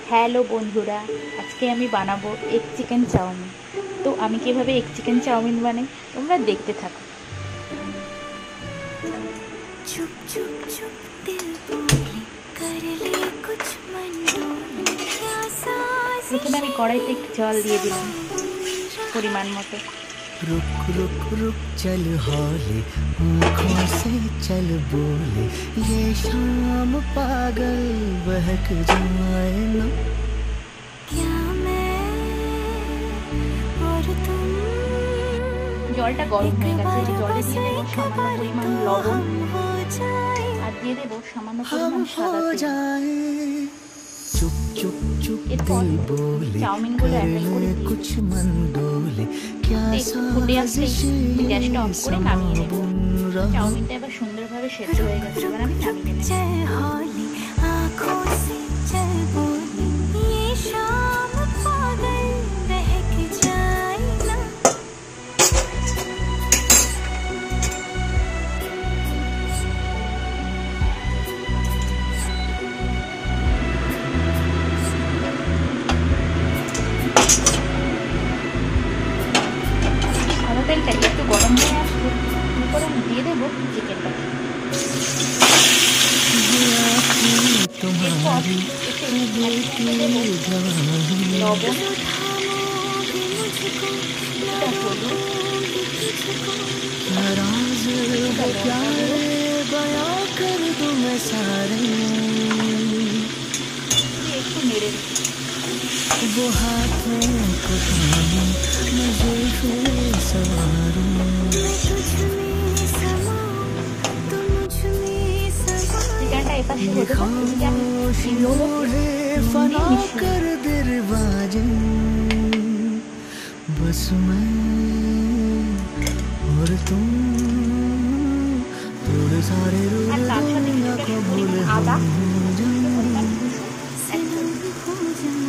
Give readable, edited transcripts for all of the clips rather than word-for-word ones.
Hello বন্ধুরা, আজকে আমি বানাবো এগ চিকেন চাউমিন। তো আমি কিভাবে এগ চিকেন চাউমিন বানাই তোমরা দেখতে থাকো। चुप चुप चुप दिल बोले कर ले कुछ मंजूर क्या साजिश প্রথমে আমি কড়াইতে একটু জল দিয়ে দিলাম পরিমাণ মতো। रुक रुक रुक चल हौले आँखों से चल बोले ये शाम पागल बहक जाए ना क्या मैं और तुम জলটা গরম হয়ে গেছে, এই জলে দিয়ে দেবো एक সামান্য बार পরিমাণ तो লবণ हम हो जाए আর দিয়ে দেবো সামান্য हम পরিমাণ हो সাদা তেল। जाए चुप चुप चुप এরপর दिल बोले চাউমিনগুলো कर এক এক করে ले দিয়ে कुछ मन डोले क्या একটু ফুটে আসলেই साजिश গ্যাসটা অফ করে নামিয়ে নেব। बुन रहा চাউমিনটা এবার সুন্দরভাবে সেদ্ধ হয়ে গেছে, এবার আমি নামিয়ে নেব। चल हौले आँखों से चल बोले ये शाम पागल बहक जाए ना সাদা তেলটা একটু গরম হয়ে আসলে এরপর আমি দিয়ে দেবো চিকেনটা। এরপর একটু দেবো লবণ, কিছুটা হলুদ, नाराज वो प्यारे बयां कर दूं मैं सारे দিয়ে একটু নেড়ে দিই। वो हाथों को थामूं मैं जुल्फे सवारूं मैं तुझ में समाऊं तू मुझ में समाए চিকেনটা এপাশে ये হতে থাকতে এদিকে আমি खामोश লো मोड़े फना कर दरवाजे बस मैं और तुम थोड़े सारे रूल আর তার সাথে दुनिया কিছুটা को भूल পরিমাণ আদা, हम কিছুটা পরিমাণ রসুন, सनम हो जाए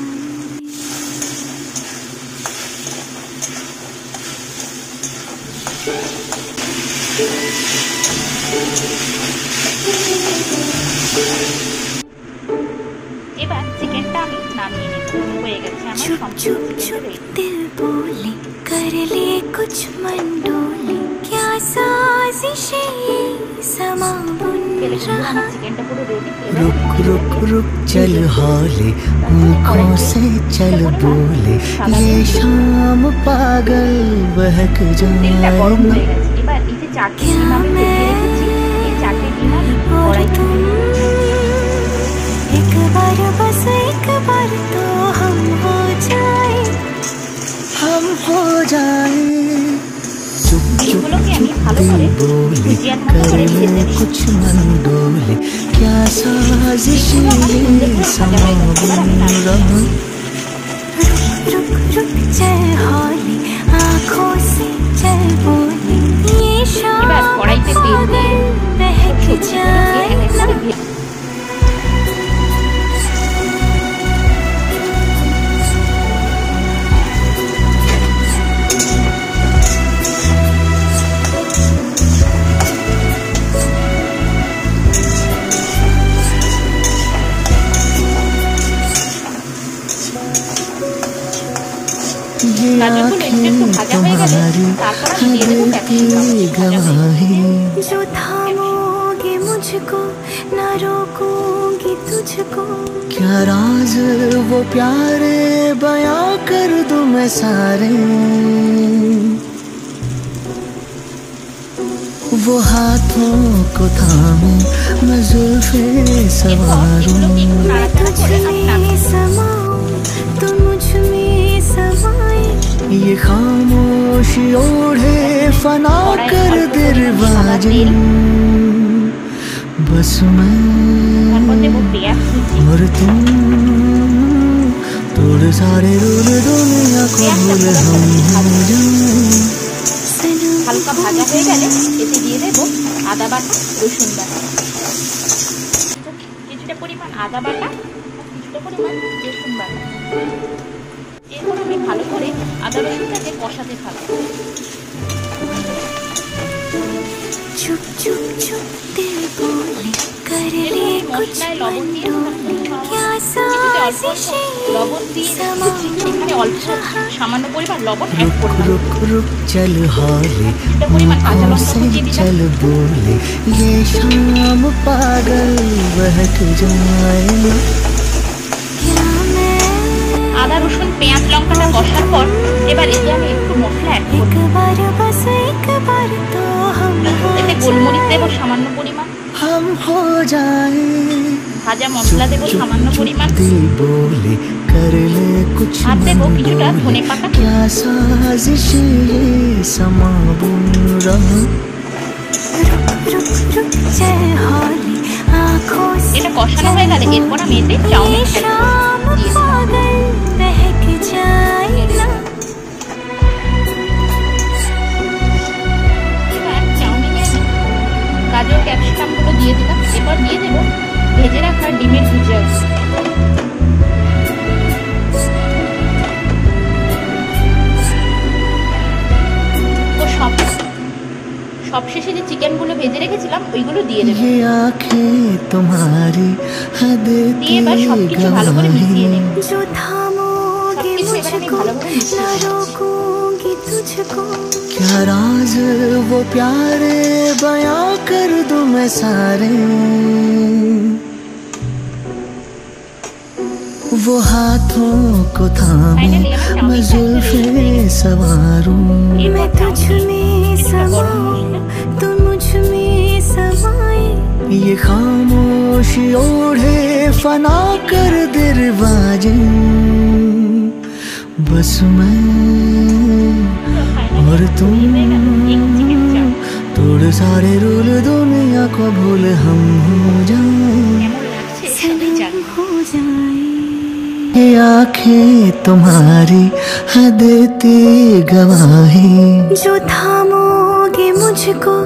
এবার চিকেনটা আমি নামিয়ে নেব। হয়ে গেছে আমার चुप সম্পূর্ণ चुप চিকেনটা चुप রেডি। दिल बोले कर ले कुछ मन डोले क्या साजिशें ये समा बुन তেলে কিন্তু रहा আমার চিকেনটা পুরো রেডি। এবার रुक रुक रुक चल हौले आँखों से चल बोले ये शाम पागल बहक তেলটা जाए গরম ना হয়ে গেছে। এবার এই যে চারটে ডিম আমি ভেজে রেখেছি, এই চারটে ডিম আমি और কড়াইতে तुम দিয়ে দেব। एक बार बस एक बार तो हम हो जाए हम हो जाए चुप चुप ডিমগুলোকে আমি चुप ভালো दिल করে बोले ভুজিয়ার মতো कर করে ভেজে ले নিই। कुछ मन डोले क्या साजिश ये समा बुन रहा रुक रुक चल हौले आँखों से चल बोले ये शाम এবার কড়াইতে তেল দিয়ে पागल बहक সবজিগুলোকে जाए এক এক ना করে ভেজে ये গাজরগুলো একটু একটু आँखें ভাজা হয়ে গেলে तुम्हारी তারপর আমি দিয়ে দেবো दिल की ক্যাপসিকাম। गवाही जो थामोगे मुझको ना रोकूंगी तुझको क्या राज वो प्यारे बयां कर दूं मैं सारे वो हाथों को थामूं मैं जुल्फे सवारूं এগুলোকে একটু নাড়াচাড়া করে আমি নামিয়ে নেব। समाऊं तू मुझ में समाए ये खामोशी ओढ़े फना कर दरवाजे बस मैं তারপর দেবো পেঁয়াজ কুচি। और तुम थोड़े सारे रूल दुनिया को भूल हम हो जाए सनम হালকা ভাজা হয়ে গেলে এতে দিয়ে দেবো আদা বাটা, রসুন বাটা, কিছুটা পরিমাণ আদা বাটা, কিছুটা পরিমাণ রসুন বাটা। এরপর আমি ভালো করে আদা রসুনটাকে কষাতে থাকবো। चुप चुप चुप दिल बोले कर ले कुछ মশলায় লবণ দিয়ে मन डोले क्या কিছুটা অল্প অল্প লবণ দিয়ে এখানে অল্প সামান্য পরিমাণ লবণ অ্যাড रुक করলাম। रुक रुक चल हौले কিছুটা পরিমাণ কাঁচা आँखों লঙ্কা से কুচিয়ে দিলাম। चल बोले ये शाम पागल बहक जाए ना। क्या मैं আদা রসুন পেঁয়াজ লঙ্কাটা কষার পর এবার এতে আমি একটু মশলা অ্যাড করব। एक बार बस एक बार तो हम हो এতে গোলমরিচ দেবো সামান্য পরিমাণ, हम हो जाए ভাজা মশলা দেবো সামান্য পরিমাণ, दिल बोले कर ले कुछ আর मन দেবো কিছুটা बोले ধনে পাতা। क्या साजिश ये समा बुन रहा। रुक रुक चल हौले आँखों से এটা কষানো হয়ে গেলে এরপর আমি এতে চাউমিন ये অ্যাড शाम দিয়ে দেবো। पागल बहक जाए ना। এবার চাউমিনের গাজর ক্যাপসিকামগুলো দিয়ে দিলাম। এবার দিয়ে দেবো ভেজে রাখা ডিমের ভুজিয়া। তো সবশেষে যে চিকেনগুলো ভেজে রেখেছিলাম ওইগুলো দিয়ে দেবো। ये आंखें तुम्हारी हद দিয়ে এবার সবকিছু ভালো করে মিশিয়ে নেব। जो थामोगे সবকিছু এবার আমি मुझको ভালো করে মিশিয়ে ना নেব। रोकूंगी तुझको। क्या राज वो प्यारे बयां कर दूं मैं सारे। वो हाथों को थामे मैं जुल्फे सवारूं। मैं तुझ में समाऊं तू मुझ में समाए। ये खामोशी ओढ़े फना कर दरवाजे बस मैं और तुम तोड़ सारे रूल दुनिया को भूल हम हो जाए। কেমন লাগছে সবাই জানো। हो जाए ये आंखें तुम्हारी हद देती गवाही जो थामोगे मुझको